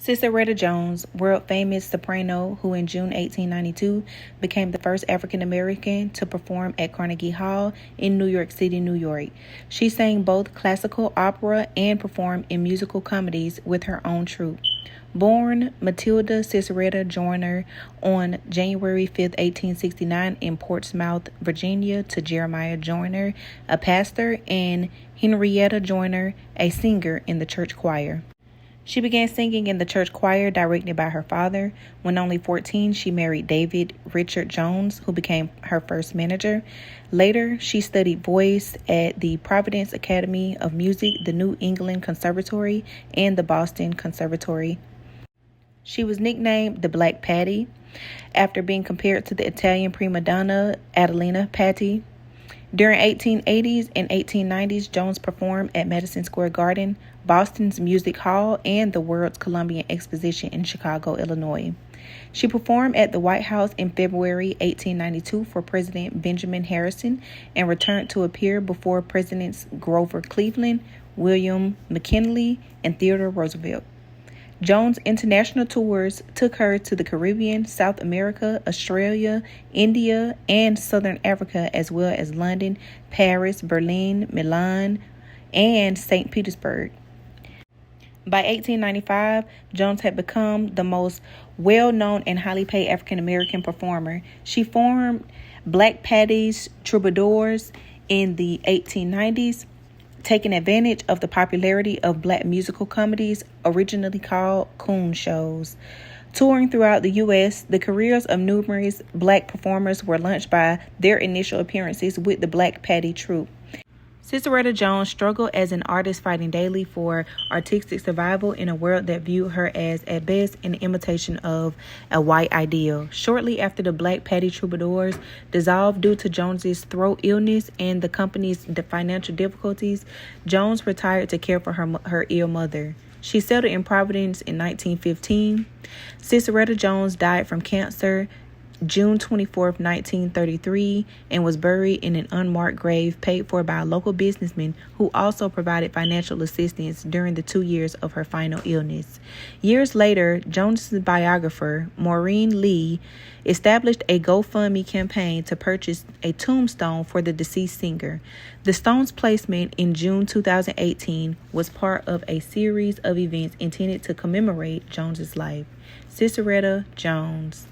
Sissieretta Jones, world-famous soprano who in June 1892 became the first African-American to perform at Carnegie Hall in New York City, New York. She sang both classical opera and performed in musical comedies with her own troupe. Born Matilda Sissieretta Joyner on January 5, 1869 in Portsmouth, Virginia, to Jeremiah Joyner, a pastor, and Henrietta Joyner, a singer in the church choir. She began singing in the church choir directed by her father. When only 14, she married David Richard Jones, who became her first manager. Later, she studied voice at the Providence Academy of Music, the New England Conservatory, and the Boston Conservatory. She was nicknamed the Black Patti after being compared to the Italian prima donna Adelina Patti. During 1880s and 1890s, Jones performed at Madison Square Garden, Boston's Music Hall, and the World's Columbian Exposition in Chicago, Illinois. She performed at the White House in February 1892 for President Benjamin Harrison and returned to appear before Presidents Grover Cleveland, William McKinley, and Theodore Roosevelt. Jones' international tours took her to the Caribbean, South America, Australia, India, and Southern Africa, as well as London, Paris, Berlin, Milan, and St. Petersburg. By 1895, Jones had become the most well-known and highly paid African-American performer. She formed Black Patti's Troubadours in the 1890s, taking advantage of the popularity of black musical comedies, originally called coon shows. Touring throughout the U.S., the careers of numerous black performers were launched by their initial appearances with the Black Patti troupe. Sissieretta Jones struggled as an artist, fighting daily for artistic survival in a world that viewed her as, at best, an imitation of a white ideal. Shortly after the Black Patti Troubadours dissolved due to Jones's throat illness and the company's financial difficulties, Jones retired to care for her ill mother. She settled in Providence in 1915. Sissieretta Jones died from cancer June 24, 1933, and was buried in an unmarked grave paid for by a local businessman who also provided financial assistance during the 2 years of her final illness. Years later, Jones's biographer, Maureen Lee, established a GoFundMe campaign to purchase a tombstone for the deceased singer. The stone's placement in June 2018 was part of a series of events intended to commemorate Jones's life. Sissieretta Jones.